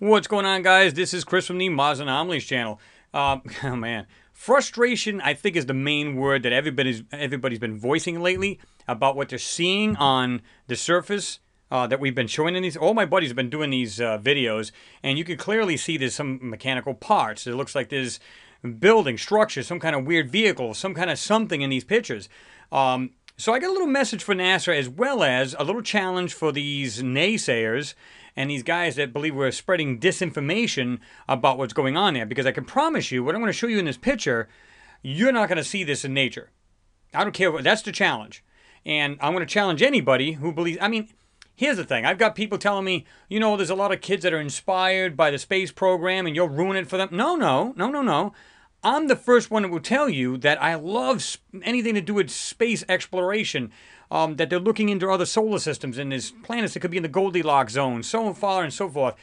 What's going on, guys? This is Chris from the Msss Anomalies channel. Oh man, frustration I think is the main word that everybody's been voicing lately about what they're seeing on the surface that we've been showing in these. All my buddies have been doing these videos, and you can clearly see there's some mechanical parts. It looks like there's building, structure, some kind of weird vehicle, some kind of something in these pictures. So I got a little message for NASA as well as a little challenge for these naysayers and these guys that believe we're spreading disinformation about what's going on there. Because I can promise you, what I'm going to show you in this picture, you're not going to see this in nature. I don't care. That's the challenge. And I'm going to challenge anybody who believes... I mean, here's the thing. I've got people telling me, you know, there's a lot of kids that are inspired by the space program and you'll ruin it for them. No. I'm the first one that will tell you that I love anything to do with space exploration, that they're looking into other solar systems and there's planets that could be in the Goldilocks zone, so far and so forth.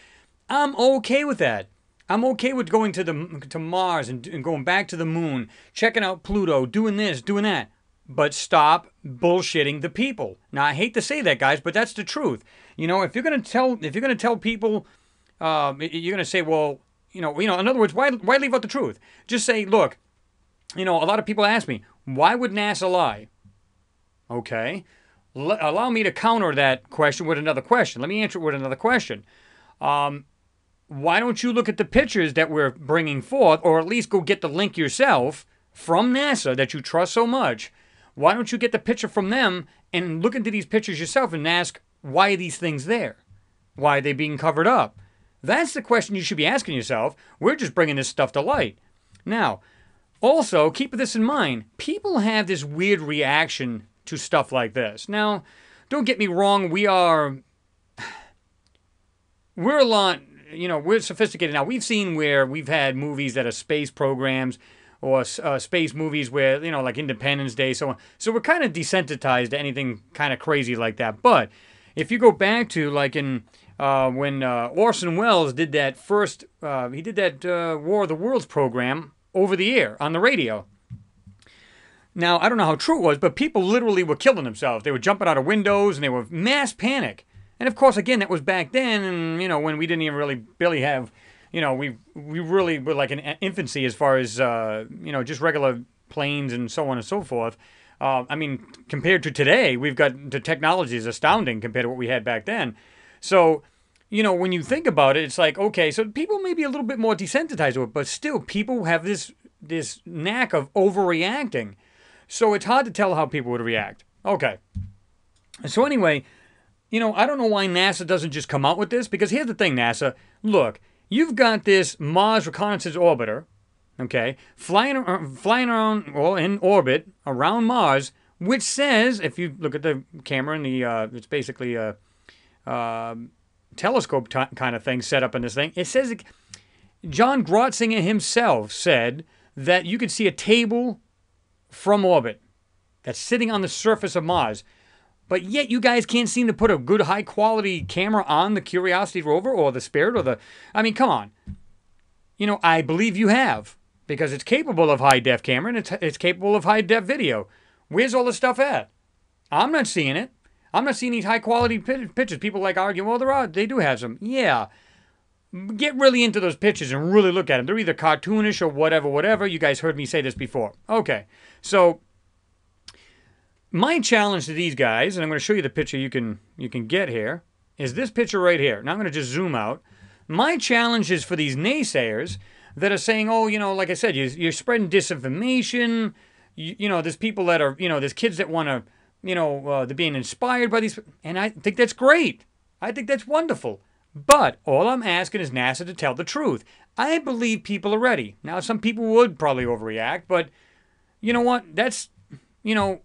I'm okay with that. I'm okay with going to Mars and going back to the moon, checking out Pluto, doing this, doing that. But stop bullshitting the people. Now, I hate to say that, guys, but that's the truth. You know, if you're gonna tell people, you're gonna say, well, you know, in other words, why leave out the truth? Just say, look, you know, a lot of people ask me, why would NASA lie? Okay, allow me to counter that question with another question. Let me answer it with another question. Why don't you look at the pictures that we're bringing forth, or at least go get the link yourself from NASA that you trust so much? Why don't you get the picture from them and look into these pictures yourself and ask, why are these things there? Why are they being covered up? That's the question you should be asking yourself. We're just bringing this stuff to light. Now, also, keep this in mind. People have this weird reaction to stuff like this. Now, don't get me wrong. We're a lot, you know, we're sophisticated now. We've seen where we've had movies that are space programs or space movies where, you know, like Independence Day, so on. So we're kind of desensitized to anything kind of crazy like that. But if you go back to, like, in... when Orson Welles did that first, he did that War of the Worlds program over the air on the radio. Now, I don't know how true it was, but people literally were killing themselves. They were jumping out of windows and they were mass panic. And of course, again, that was back then, and, you know, when we didn't even really barely have, you know, we really were like in infancy as far as, you know, just regular planes and so on and so forth. I mean, compared to today, we've got, the technology is astounding compared to what we had back then. So, you know, when you think about it, it's like, okay, so people may be a little bit more desensitized to it, but still, people have this knack of overreacting. So it's hard to tell how people would react. Okay. So anyway, you know, I don't know why NASA doesn't just come out with this, because here's the thing, NASA. Look, you've got this Mars Reconnaissance Orbiter, okay, flying around, or in orbit around Mars, which says, if you look at the camera and the, it's basically a telescope kind of thing set up in this thing. It says, John Grotzinger himself said that you could see a table from orbit that's sitting on the surface of Mars. But yet you guys can't seem to put a good high quality camera on the Curiosity rover or the Spirit or the... I mean, come on. You know, I believe you have, because it's capable of high def camera and it's capable of high def video. Where's all the stuff at? I'm not seeing it. I'm not seeing these high-quality pictures. People like argue, well, they do have some. Yeah. Get really into those pictures and really look at them. They're either cartoonish or whatever. You guys heard me say this before. Okay. So, my challenge to these guys, and I'm going to show you the picture you can get here, is this picture right here. Now, I'm going to just zoom out. My challenge is for these naysayers that are saying, oh, you know, like I said, you're spreading disinformation. You know, there's people that are, you know, there's kids that want to... You know, they're being inspired by these, and I think that's great. I think that's wonderful. But all I'm asking is NASA to tell the truth. I believe people are ready. Now, some people would probably overreact, but you know what? That's, you know,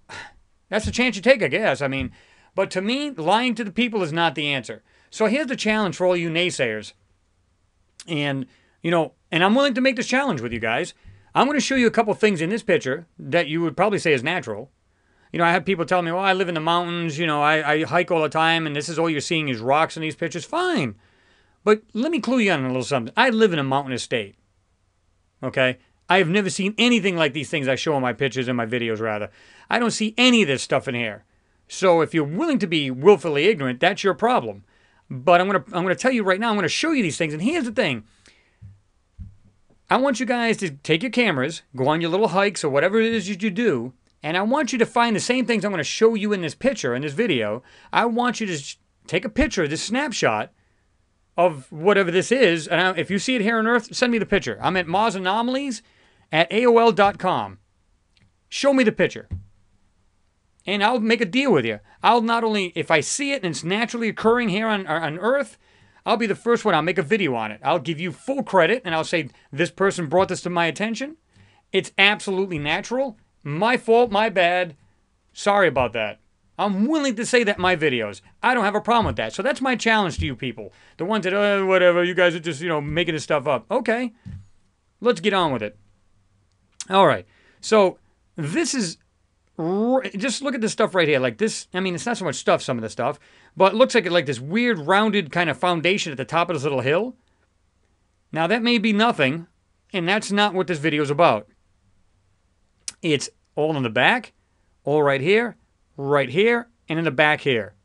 that's the chance you take, I guess. I mean, but to me, lying to the people is not the answer. So here's the challenge for all you naysayers. And, you know, and I'm willing to make this challenge with you guys. I'm going to show you a couple things in this picture that you would probably say is natural. You know, I have people telling me, well, I live in the mountains, you know, I hike all the time, and this is all you're seeing is rocks in these pictures. Fine. But let me clue you on a little something. I live in a mountainous state. Okay? I have never seen anything like these things I show in my pictures and my videos, rather. I don't see any of this stuff in here. So if you're willing to be willfully ignorant, that's your problem. But I'm gonna tell you right now, I'm gonna show you these things. And here's the thing. I want you guys to take your cameras, go on your little hikes or whatever it is you do, and I want you to find the same things I'm going to show you in this picture, in this video. I want you to take a picture of this snapshot of whatever this is. And if you see it here on Earth, send me the picture. I'm at Anomalies at AOL.com. Show me the picture. And I'll make a deal with you. I'll not only, if I see it and it's naturally occurring here on Earth, I'll be the first one. I'll make a video on it. I'll give you full credit, and I'll say, this person brought this to my attention. It's absolutely natural. My fault, my bad. Sorry about that. I'm willing to say that in my videos. I don't have a problem with that. So that's my challenge to you people. The ones that, whatever, you guys are just, making this stuff up. Okay, let's get on with it. All right, so this is, just look at this stuff right here. Like this, I mean, it's not so much stuff, some of the stuff, but it looks like this weird rounded kind of foundation at the top of this little hill. Now that may be nothing, and that's not what this video is about. It's all in the back, all right here, and in the back here.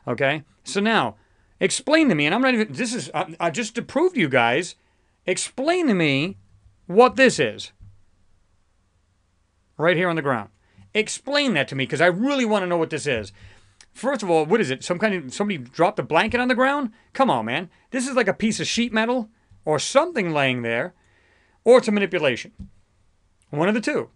Okay? So now, explain to me, and I'm not even, this is, just to prove to you guys, explain to me what this is. Right here on the ground. Explain that to me, because I really want to know what this is. First of all, what is it? Somebody dropped a blanket on the ground? Come on, man. This is like a piece of sheet metal or something laying there, or it's a manipulation. One of the two.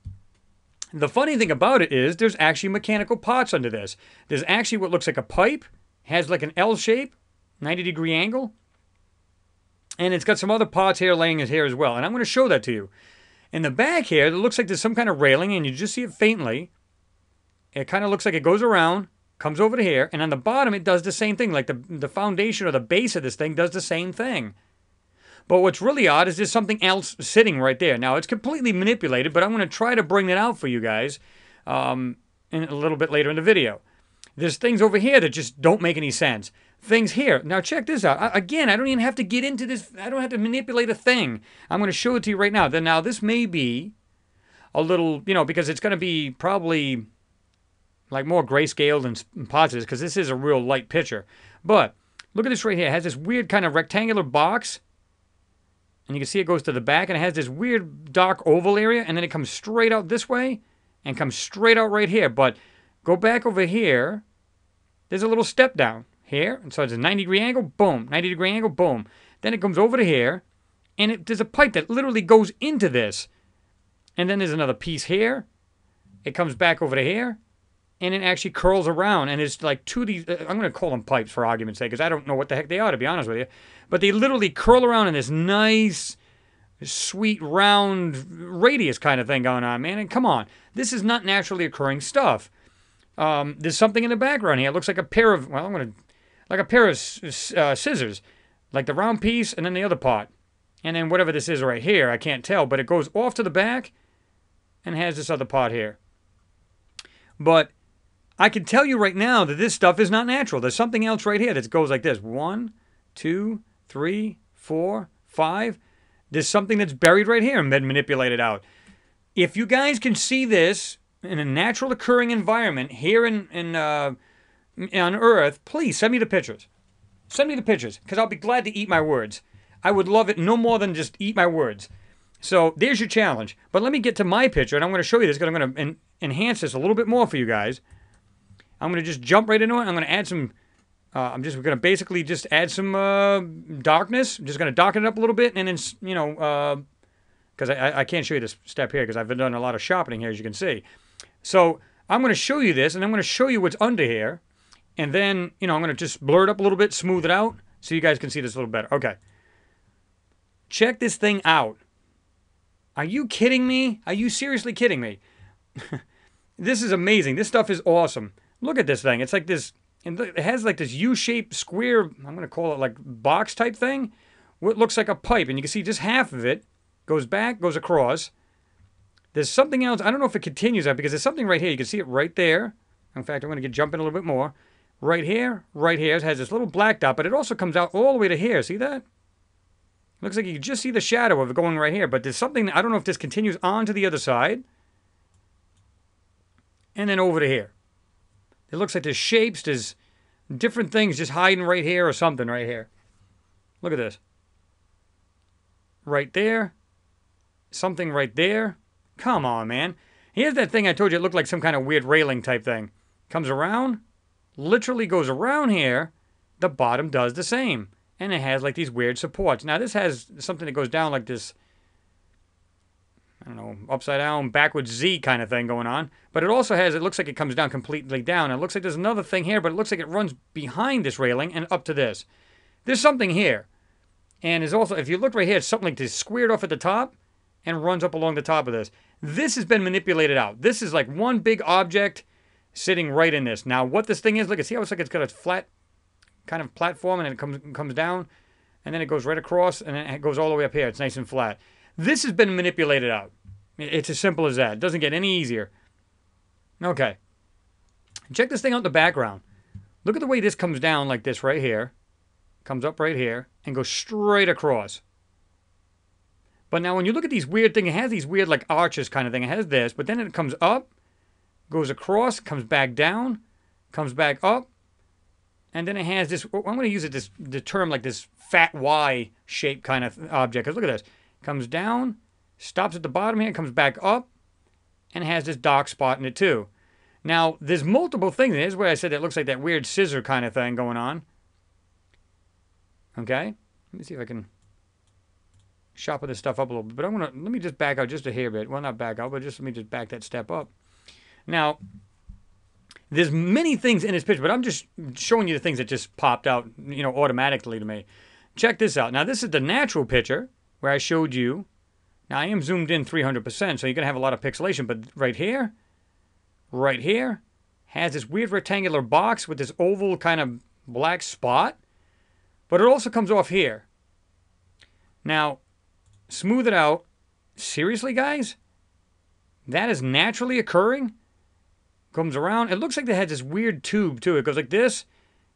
The funny thing about it is there's actually mechanical parts under this. There's actually what looks like a pipe, has like an L shape, 90-degree angle, and it's got some other parts here laying here as well. And I'm going to show that to you. In the back here, it looks like there's some kind of railing, and you just see it faintly. It kind of looks like it goes around, comes over to here, and on the bottom it does the same thing. Like the foundation or the base of this thing does the same thing. But what's really odd is there's something else sitting right there. Now, it's completely manipulated, but I'm going to try to bring that out for you guys in a little bit later in the video. There's things over here that just don't make any sense. Things here. Now, check this out. Again, I don't even have to get into this. I don't have to manipulate a thing. I'm going to show it to you right now. Now, this may be a little, because it's going to be probably like more grayscale than positives, because this is a real light picture. But look at this right here. It has this weird kind of rectangular box. And you can see it goes to the back, and it has this weird dark oval area, and then it comes straight out this way and comes straight out right here. But go back over here. There's a little step down here. And so it's a 90-degree angle, boom. 90-degree angle, boom. Then it comes over to here, and there's a pipe that literally goes into this. And then there's another piece here. It comes back over to here, and it actually curls around. And it's like two of these, I'm going to call them pipes for argument's sake, because I don't know what the heck they are, to be honest with you. But they literally curl around in this nice, sweet, round radius kind of thing going on, man. And come on. This is not naturally occurring stuff. There's something in the background here. It looks like a pair of, like a pair of scissors. Like the round piece and then the other part. And then whatever this is right here, I can't tell. But it goes off to the back and has this other part here. But I can tell you right now that this stuff is not natural. There's something else right here that goes like this. 1, 2, 3, 4, 5. There's something that's buried right here and been manipulated out. If you guys can see this in a natural occurring environment here on Earth, please send me the pictures. Send me the pictures, because I'll be glad to eat my words. I would love it no more than just eat my words. So there's your challenge. But let me get to my picture, and I'm going to show you this, because I'm going to enhance this a little bit more for you guys. I'm going to just jump right into it. I'm going to add some... we're going to basically just add some darkness. I'm just going to darken it up a little bit, and then, because I can't show you this step here, because I've done a lot of sharpening here, as you can see. So I'm going to show you this, and I'm going to show you what's under here, and then, I'm going to just blur it up a little bit, smooth it out, so you guys can see this a little better. Okay. Check this thing out. Are you kidding me? Are you seriously kidding me? This is amazing. This stuff is awesome. Look at this thing. It's like this... And it has like this U-shaped square, I'm going to call it like box type thing. What looks like a pipe. And you can see just half of it goes back, goes across. There's something else. I don't know if it continues that, because there's something right here. You can see it right there. In fact, I'm going to jump in a little bit more. Right here. It has this little black dot, but it also comes out all the way to here. See that? Looks like you can just see the shadow of it going right here. But there's something, I don't know if this continues on to the other side. And then over to here. It looks like there's shapes, there's different things just hiding right here or something right here. Look at this. Right there. Something right there. Come on, man. Here's that thing I told you. It looked like some kind of weird railing type thing. Comes around. Literally goes around here. The bottom does the same. And it has like these weird supports. Now this has something that goes down like this, I don't know, upside down, backwards Z kind of thing going on. But it also has, it looks like it comes down completely down. It looks like there's another thing here, but it looks like it runs behind this railing and up to this. There's something here. And there's also, if you look right here, it's something like this squared off at the top and runs up along the top of this. This has been manipulated out. This is like one big object sitting right in this. Now what this thing is, look, see how it's like it's got a flat kind of platform, and it comes down, and then it goes right across, and then it goes all the way up here. It's nice and flat. This has been manipulated out. It's as simple as that. It doesn't get any easier. Okay. Check this thing out in the background. Look at the way this comes down like this right here. Comes up right here, and goes straight across. But now when you look at these weird things, it has these weird like arches kind of thing. It has this, but then it comes up, goes across, comes back down, comes back up, and then it has this, I'm going to use it, the term like this fat Y shape kind of object. Because look at this. Comes down, stops at the bottom here, comes back up, and has this dark spot in it too. Now, there's multiple things. Here's where I said it looks like that weird scissor kind of thing going on. Okay? Let me see if I can sharpen this stuff up a little bit. But let me just back out just a hair bit. Well, not back out, but let me just back that step up. Now, there's many things in this picture, but I'm just showing you the things that just popped out, automatically to me. Check this out. Now, this is the natural picture where I showed you. Now, I am zoomed in 300%, so you're going to have a lot of pixelation. But right here, has this weird rectangular box with this oval kind of black spot. But it also comes off here. Now, smooth it out. Seriously, guys? That is naturally occurring? Comes around. It looks like they had this weird tube, too. It goes like this,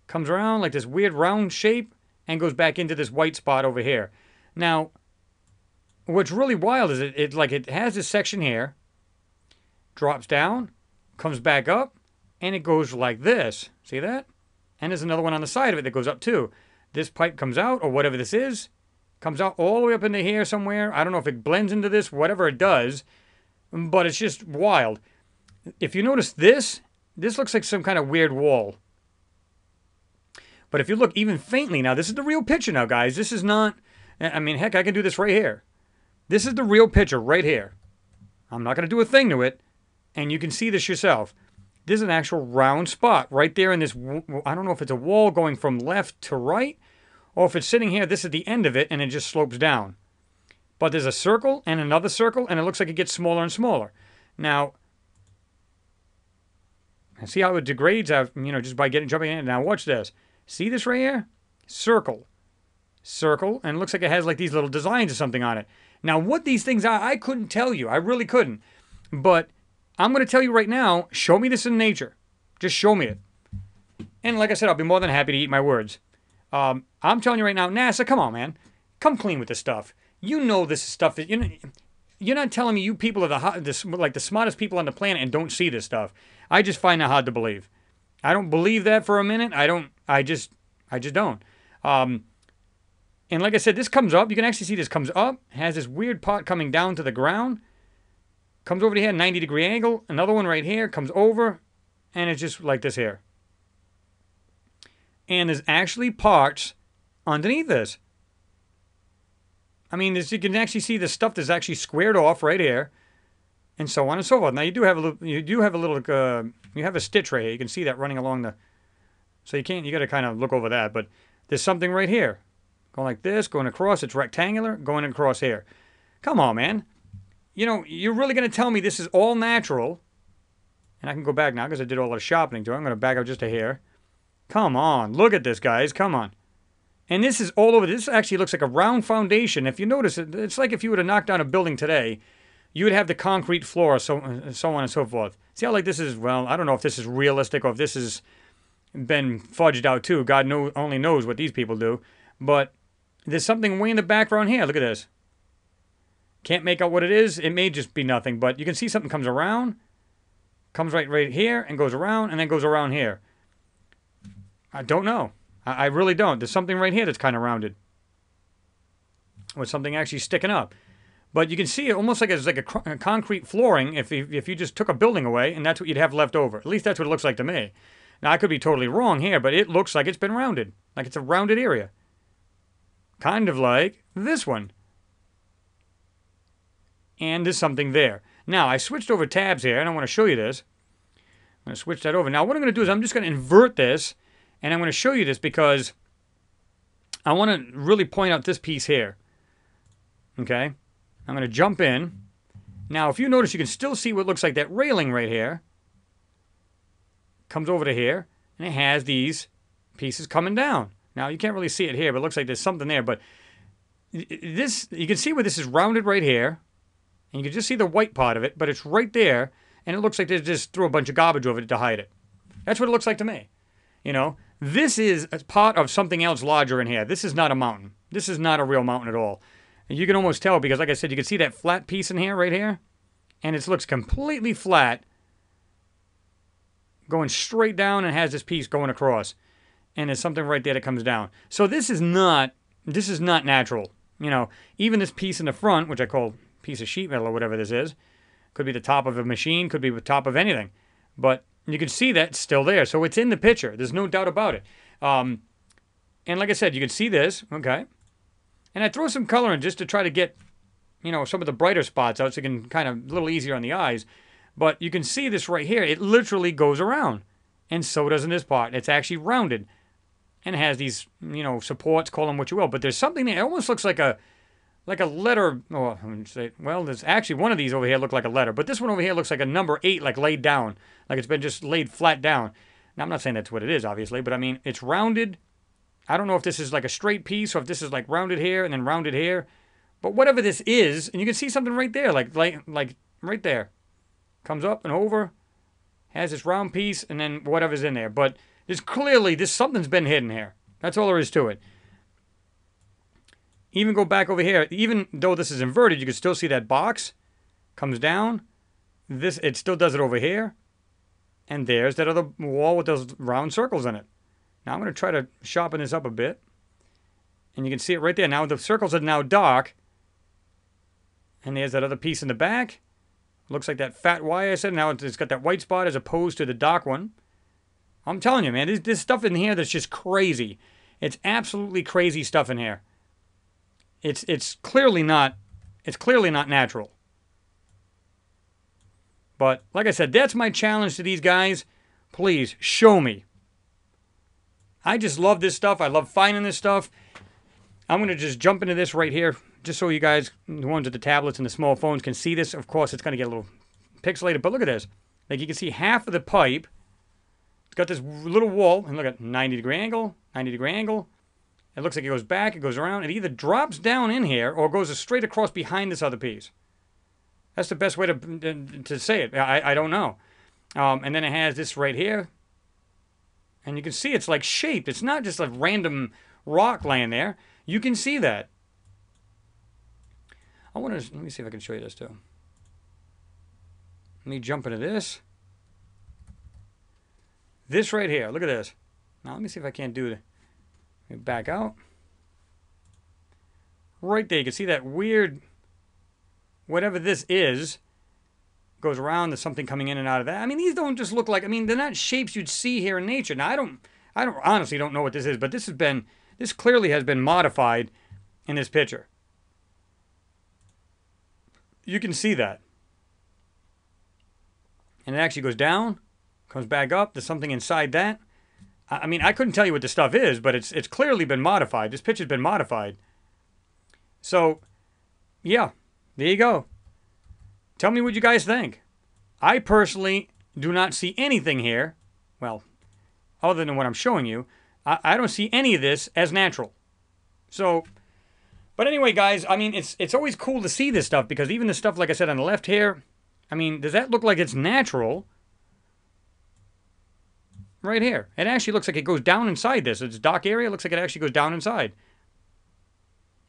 comes around like this weird round shape, and goes back into this white spot over here. Now, what's really wild is it has this section here, drops down, comes back up, and it goes like this. See that? And there's another one on the side of it that goes up, too. This pipe comes out, or whatever this is, comes out all the way up into here somewhere. I don't know if it blends into this, whatever it does, but it's just wild. If you notice this looks like some kind of weird wall. But if you look even faintly now, this is the real picture now, guys. This is not, I mean, heck, I can do this right here. This is the real picture right here. I'm not going to do a thing to it, and you can see this yourself. There's an actual round spot right there in this, I don't know if it's a wall going from left to right, or if it's sitting here, this is the end of it, and it just slopes down. But there's a circle and another circle, and it looks like it gets smaller and smaller. Now, see how it degrades, just by jumping in. Now watch this. See this right here? Circle. Circle. And it looks like it has like these little designs or something on it. Now what these things are, I couldn't tell you. I really couldn't. But I'm going to tell you right now, show me this in nature. Just show me it. And like I said, I'll be more than happy to eat my words. I'm telling you right now, NASA, come on, man. Come clean with this stuff. You know this stuff. You're not telling me you people are the smartest people on the planet and don't see this stuff. I just find that hard to believe. I don't believe that for a minute. I just don't. And like I said, this comes up. You can actually see this comes up. Has this weird part coming down to the ground. Comes over to here, 90-degree angle. Another one right here comes over. And it's just like this here. And there's actually parts underneath this. I mean, you can actually see the stuff that's actually squared off right here, and so on and so forth. Now you have a stitch right here. You can see that running along the. So you got to kind of look over that. But there's something right here, going like this, going across. It's rectangular, going across here. Come on, man. You're really going to tell me this is all natural? And I can go back now because I did all the sharpening to it. I'm going to back up just a hair. Come on, look at this, guys. Come on. And this is all over. This actually looks like a round foundation. If you notice, it's like if you were to knock down a building today, you would have the concrete floor, so on and so forth. See how like this is, well, I don't know if this is realistic or if this has been fudged out too. God only knows what these people do. But there's something way in the background here. Look at this. Can't make out what it is. It may just be nothing, but you can see something comes around, comes right here, and goes around, and then goes around here. I don't know. I really don't. There's something right here that's kind of rounded. With something actually sticking up. But you can see it almost like it's like a concrete flooring if you just took a building away, and that's what you'd have left over. At least that's what it looks like to me. Now, I could be totally wrong here, but it looks like it's been rounded. Like it's a rounded area. Kind of like this one. And there's something there. Now, I switched over tabs here, and I want to show you this. I'm going to switch that over. Now, what I'm going to do is I'm just going to invert this, and I'm going to show you this because I want to really point out this piece here. Okay? I'm going to jump in. Now, if you notice, you can still see what looks like that railing right here. Comes over to here, and it has these pieces coming down. Now, you can't really see it here, but it looks like there's something there. But this, you can see where this is rounded right here. And you can just see the white part of it, but it's right there. And it looks like they just threw a bunch of garbage over it to hide it. That's what it looks like to me. You know, this is a part of something else larger in here. This is not a mountain. This is not a real mountain at all. And you can almost tell because, like I said, you can see that flat piece in here, right here. And it looks completely flat. Going straight down and has this piece going across. And there's something right there that comes down. So this is not natural. You know, even this piece in the front, which I call piece of sheet metal or whatever this is, could be the top of a machine, could be the top of anything. But you can see that it's still there. So it's in the picture. There's no doubt about it. And like I said, you can see this. Okay. And I throw some color in just to try to get, you know, some of the brighter spots out so you can kind of a little easier on the eyes. But you can see this right here. It literally goes around. And so doesn't this part. It's actually rounded. And it has these, you know, supports, call them what you will. But there's something there. It almost looks like a letter. Oh, well, there's actually one of these over here look like a letter. But this one over here looks like a number 8, like laid down. Like it's been just laid flat down. Now, I'm not saying that's what it is, obviously. But, I mean, it's rounded. I don't know if this is like a straight piece or if this is like rounded here and then rounded here. But whatever this is, and you can see something right there, like right there. Comes up and over. Has this round piece and then whatever's in there. But there's clearly, something's been hidden here. That's all there is to it. Even go back over here. Even though this is inverted, you can still see that box. Comes down. It still does it over here. And there's that other wall with those round circles in it. Now I'm going to try to sharpen this up a bit. And you can see it right there. Now the circles are now dark. And there's that other piece in the back. Looks like that fat wire I said. Now it's got that white spot as opposed to the dark one. I'm telling you, man, there's stuff in here that's just crazy. It's absolutely crazy stuff in here. It's clearly not natural. But like I said, that's my challenge to these guys. Please show me. I just love this stuff. I love finding this stuff. I'm going to just jump into this right here, just so you guys, the ones with the tablets and the small phones, can see this. Of course, it's going to get a little pixelated, but look at this. Like you can see half of the pipe. It's got this little wall, and look at 90-degree angle, 90-degree angle. It looks like it goes back, it goes around. It either drops down in here or goes straight across behind this other piece. That's the best way to say it. I don't know. And then it has this right here. And you can see it's like shaped. It's not just a random rock laying there. You can see that. Let me see if I can show you this too. Let me jump into this. This right here. Look at this. Now let me see if I can't do it. Back out. Right there. You can see that weird, whatever this is, goes around. There's something coming in and out of that. I mean, these don't just look like, I mean, they're not shapes you'd see here in nature. Now, I honestly don't know what this is, but this clearly has been modified in this picture. You can see that. And it actually goes down, comes back up. There's something inside that. I mean, I couldn't tell you what this stuff is, but it's clearly been modified. This picture's been modified. So, yeah, there you go. Tell me what you guys think. I personally do not see anything here, well, other than what I'm showing you. I don't see any of this as natural. So, but anyway, guys, I mean, it's always cool to see this stuff because even the stuff, like I said, on the left here, I mean, does that look like it's natural? Right here. It actually looks like it goes down inside this. It's a dark area. It looks like it actually goes down inside.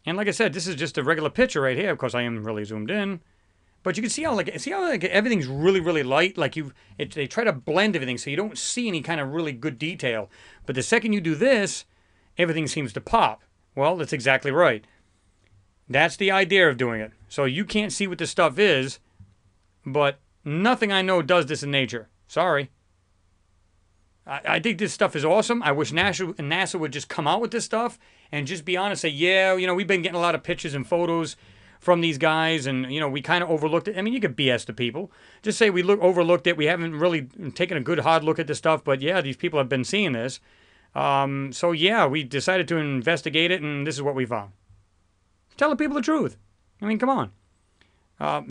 And like I said, this is just a regular picture right here. Of course, I am really zoomed in. But you can see how like everything's really really light. Like they try to blend everything so you don't see any kind of really good detail. But the second you do this, everything seems to pop. Well, that's exactly right. That's the idea of doing it. So you can't see what this stuff is, but nothing I know does this in nature. Sorry. I think this stuff is awesome. I wish NASA would just come out with this stuff and just be honest, say, yeah, we've been getting a lot of pictures and photos from these guys, and, we kind of overlooked it. I mean, you could BS to people. Just say we overlooked it. We haven't really taken a good hard look at this stuff, but yeah, these people have been seeing this. So yeah, we decided to investigate it, and this is what we found. Tell the people the truth. I mean, come on.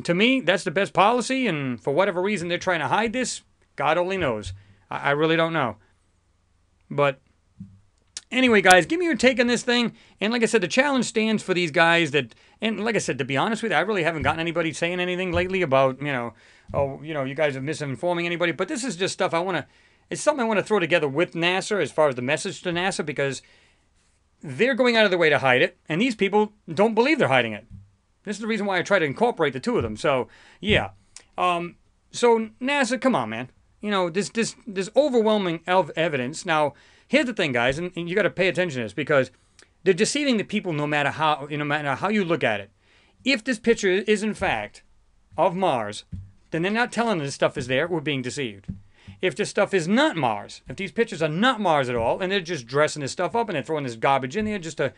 To me, that's the best policy, and for whatever reason they're trying to hide this, God only knows. I really don't know. But anyway, guys, give me your take on this thing. And like I said, the challenge stands for these guys that, and like I said, to be honest with you, I really haven't gotten anybody saying anything lately about, you guys are misinforming anybody. But this is just stuff it's something I want to throw together with NASA as far as the message to NASA, because they're going out of their way to hide it. And these people don't believe they're hiding it. This is the reason why I try to incorporate the two of them. So, yeah. So NASA, come on, man. This overwhelming evidence. Now, here's the thing, guys, and you got to pay attention to this, because they're deceiving the people no matter how you look at it. If this picture is in fact of Mars, then they're not telling us this stuff is there. We're being deceived. If this stuff is not Mars, if these pictures are not Mars at all, and they're just dressing this stuff up and they're throwing this garbage in there just to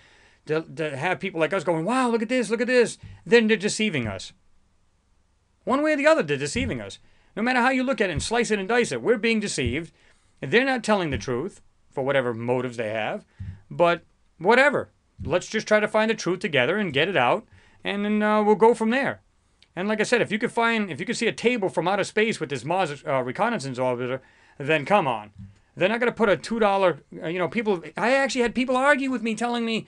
have people like us going, wow, look at this, then they're deceiving us. One way or the other, they're deceiving us. No matter how you look at it and slice it and dice it, we're being deceived. They're not telling the truth for whatever motives they have. But whatever. Let's just try to find the truth together and get it out. And then we'll go from there. And like I said, if you could see a table from outer space with this Mars reconnaissance orbiter, then come on. They're not going to put a $2, people. I actually had people argue with me telling me,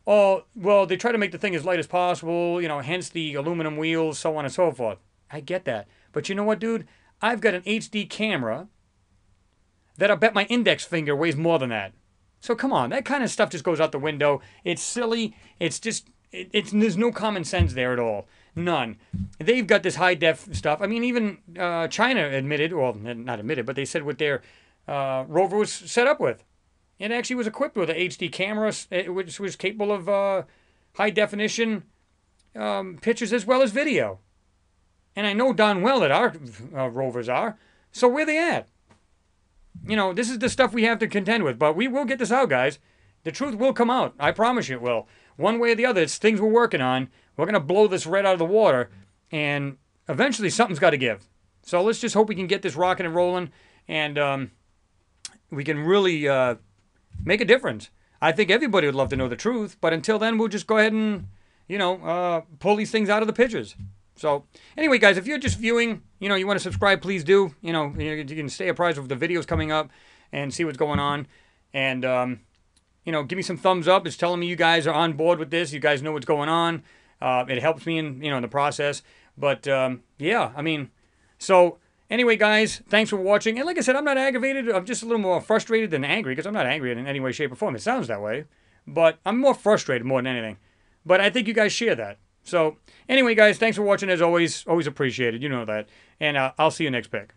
oh, well, they try to make the thing as light as possible, hence the aluminum wheels, so on and so forth. I get that. But you know what, dude? I've got an HD camera that I bet my index finger weighs more than that. So come on, that kind of stuff just goes out the window. It's silly. It's just, there's no common sense there at all. None. They've got this high-def stuff. I mean, even China admitted, well, not admitted, but they said what their rover was set up with. It actually was equipped with an HD camera, which was capable of high-definition pictures as well as video. And I know darn well that our rovers are. So where they at? This is the stuff we have to contend with. But we will get this out, guys. The truth will come out. I promise you it will. One way or the other, it's things we're working on. We're going to blow this red out of the water. And eventually something's got to give. So let's just hope we can get this rocking and rolling. And we can really make a difference. I think everybody would love to know the truth. But until then, we'll just go ahead and, pull these things out of the pictures. So, anyway, guys, if you're just viewing, you want to subscribe, please do. You can stay apprised of the videos coming up and see what's going on. And, give me some thumbs up. It's telling me you guys are on board with this. You guys know what's going on. It helps me in the process. But, yeah, I mean, so, anyway, guys, thanks for watching. And like I said, I'm not aggravated. I'm just a little more frustrated than angry, because I'm not angry in any way, shape, or form. It sounds that way. But I'm more frustrated more than anything. But I think you guys share that. So, anyway, guys, thanks for watching as always. Always appreciated. You know that. And I'll see you next pick.